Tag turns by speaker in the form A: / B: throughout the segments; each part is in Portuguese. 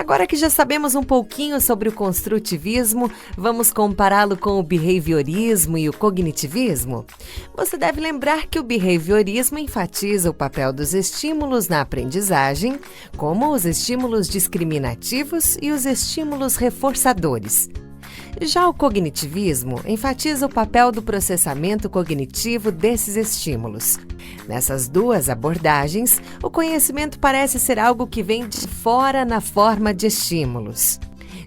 A: Agora que já sabemos um pouquinho sobre o construtivismo, vamos compará-lo com o behaviorismo e o cognitivismo? Você deve lembrar que o behaviorismo enfatiza o papel dos estímulos na aprendizagem, como os estímulos discriminativos e os estímulos reforçadores. Já o cognitivismo enfatiza o papel do processamento cognitivo desses estímulos. Nessas duas abordagens, o conhecimento parece ser algo que vem de fora na forma de estímulos.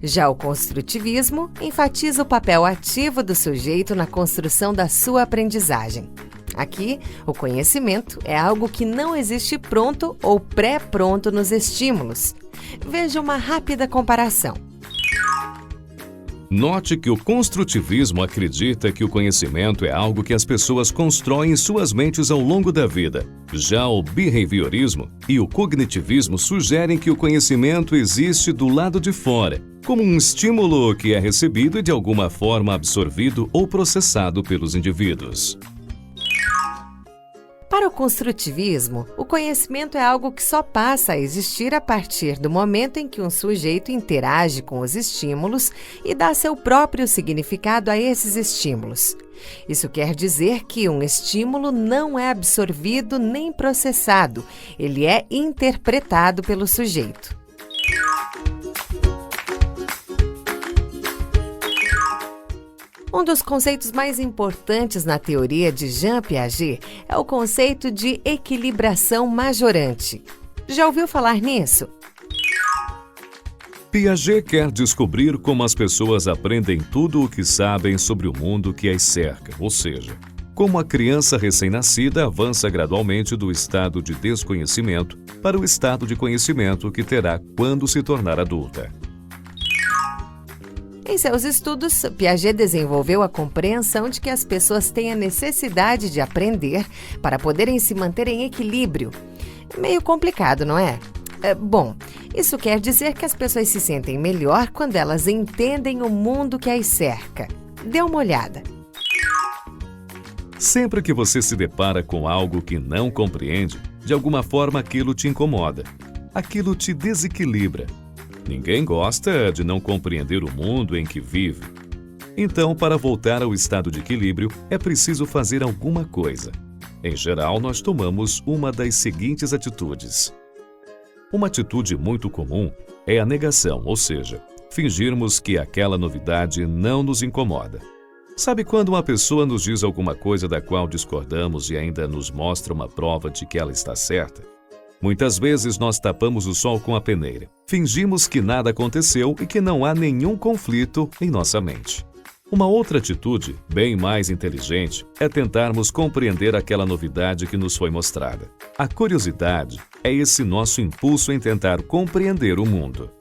A: Já o construtivismo enfatiza o papel ativo do sujeito na construção da sua aprendizagem. Aqui, o conhecimento é algo que não existe pronto ou pré-pronto nos estímulos. Veja uma rápida comparação.
B: Note que o construtivismo acredita que o conhecimento é algo que as pessoas constroem em suas mentes ao longo da vida. Já o behaviorismo e o cognitivismo sugerem que o conhecimento existe do lado de fora, como um estímulo que é recebido e de alguma forma absorvido ou processado pelos indivíduos.
A: Para o construtivismo, o conhecimento é algo que só passa a existir a partir do momento em que um sujeito interage com os estímulos e dá seu próprio significado a esses estímulos. Isso quer dizer que um estímulo não é absorvido nem processado, ele é interpretado pelo sujeito. Um dos conceitos mais importantes na teoria de Jean Piaget é o conceito de equilibração majorante. Já ouviu falar nisso?
B: Piaget quer descobrir como as pessoas aprendem tudo o que sabem sobre o mundo que as cerca, ou seja, como a criança recém-nascida avança gradualmente do estado de desconhecimento para o estado de conhecimento que terá quando se tornar adulta.
A: Em seus estudos, Piaget desenvolveu a compreensão de que as pessoas têm a necessidade de aprender para poderem se manter em equilíbrio. Meio complicado, não é? Bom, isso quer dizer que as pessoas se sentem melhor quando elas entendem o mundo que as cerca. Dê uma olhada.
B: Sempre que você se depara com algo que não compreende, de alguma forma aquilo te incomoda. Aquilo te desequilibra. Ninguém gosta de não compreender o mundo em que vive. Então, para voltar ao estado de equilíbrio, é preciso fazer alguma coisa. Em geral, nós tomamos uma das seguintes atitudes. Uma atitude muito comum é a negação, ou seja, fingirmos que aquela novidade não nos incomoda. Sabe quando uma pessoa nos diz alguma coisa da qual discordamos e ainda nos mostra uma prova de que ela está certa? Muitas vezes nós tapamos o sol com a peneira. Fingimos que nada aconteceu e que não há nenhum conflito em nossa mente. Uma outra atitude, bem mais inteligente, é tentarmos compreender aquela novidade que nos foi mostrada. A curiosidade é esse nosso impulso em tentar compreender o mundo.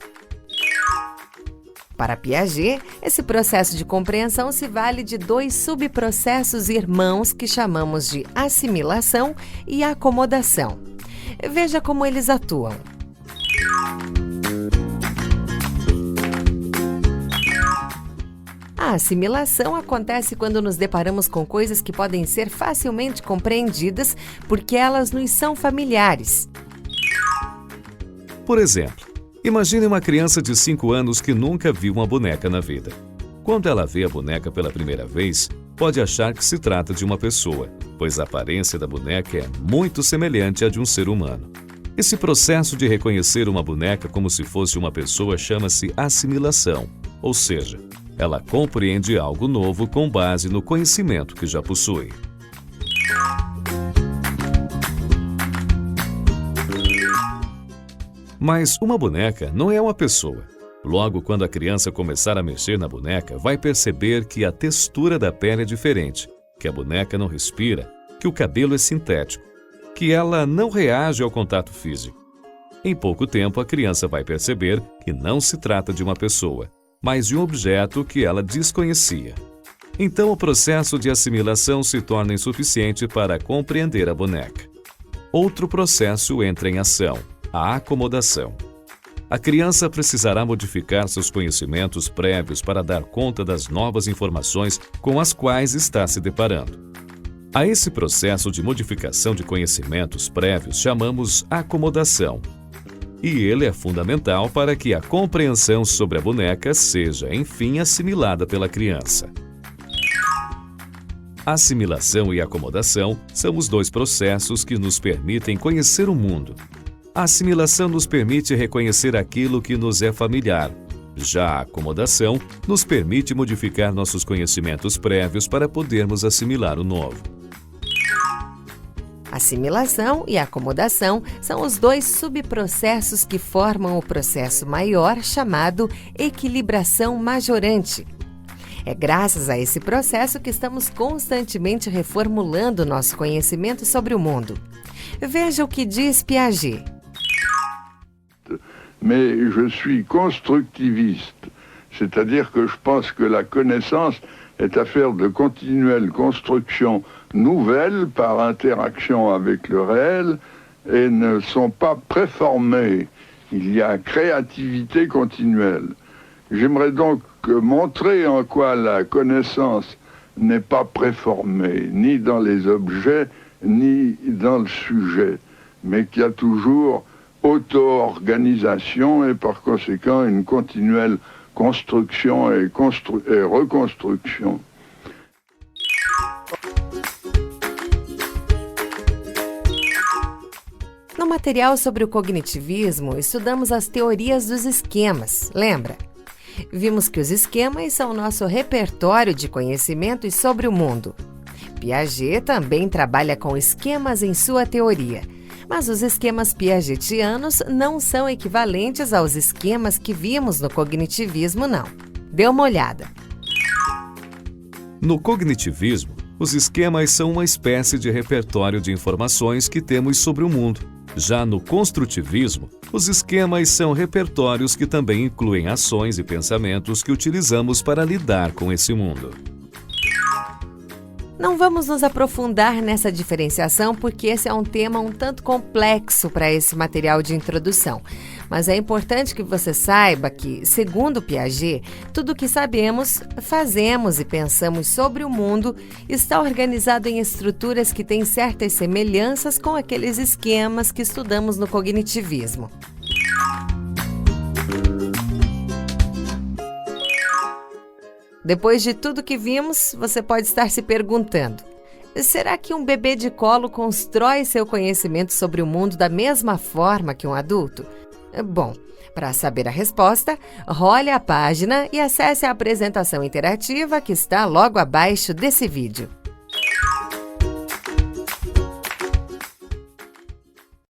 A: Para Piaget, esse processo de compreensão se vale de dois subprocessos irmãos que chamamos de assimilação e acomodação. Veja como eles atuam. A assimilação acontece quando nos deparamos com coisas que podem ser facilmente compreendidas porque elas nos são familiares.
B: Por exemplo, imagine uma criança de 5 anos que nunca viu uma boneca na vida. Quando ela vê a boneca pela primeira vez, pode achar que se trata de uma pessoa, pois a aparência da boneca é muito semelhante à de um ser humano. Esse processo de reconhecer uma boneca como se fosse uma pessoa chama-se assimilação, ou seja, ela compreende algo novo com base no conhecimento que já possui. Mas uma boneca não é uma pessoa. Logo, quando a criança começar a mexer na boneca, vai perceber que a textura da pele é diferente, que a boneca não respira, que o cabelo é sintético, que ela não reage ao contato físico. Em pouco tempo, a criança vai perceber que não se trata de uma pessoa, mas de um objeto que ela desconhecia. Então, o processo de assimilação se torna insuficiente para compreender a boneca. Outro processo entra em ação, a acomodação. A criança precisará modificar seus conhecimentos prévios para dar conta das novas informações com as quais está se deparando. A esse processo de modificação de conhecimentos prévios chamamos acomodação. E ele é fundamental para que a compreensão sobre a boneca seja, enfim, assimilada pela criança. Assimilação e acomodação são os dois processos que nos permitem conhecer o mundo. A assimilação nos permite reconhecer aquilo que nos é familiar. Já a acomodação nos permite modificar nossos conhecimentos prévios para podermos assimilar o novo.
A: Assimilação e acomodação são os dois subprocessos que formam o processo maior chamado equilibração majorante. É graças a esse processo que estamos constantemente reformulando nosso conhecimento sobre o mundo. Veja o que diz Piaget.
C: Mais je suis constructiviste, c'est-à-dire que je pense que la connaissance est affaire de continuelle construction nouvelle par interaction avec le réel et ne sont pas préformées. Il y a créativité continuelle. J'aimerais donc montrer en quoi la connaissance n'est pas préformée, ni dans les objets, ni dans le sujet, mais qu'il y a toujours auto-organisation et par conséquent une continuelle construction et reconstruction.
A: No material sobre o cognitivismo, estudamos as teorias dos esquemas, lembra? Vimos que os esquemas são o nosso repertório de conhecimentos sobre o mundo. Piaget também trabalha com esquemas em sua teoria, mas os esquemas piagetianos não são equivalentes aos esquemas que vimos no cognitivismo, não. Dê uma olhada.
B: No cognitivismo, os esquemas são uma espécie de repertório de informações que temos sobre o mundo. Já no construtivismo, os esquemas são repertórios que também incluem ações e pensamentos que utilizamos para lidar com esse mundo.
A: Não vamos nos aprofundar nessa diferenciação porque esse é um tema um tanto complexo para esse material de introdução. Mas é importante que você saiba que, segundo Piaget, tudo o que sabemos, fazemos e pensamos sobre o mundo está organizado em estruturas que têm certas semelhanças com aqueles esquemas que estudamos no cognitivismo. Depois de tudo que vimos, você pode estar se perguntando: será que um bebê de colo constrói seu conhecimento sobre o mundo da mesma forma que um adulto? Bom, para saber a resposta, role a página e acesse a apresentação interativa que está logo abaixo desse vídeo.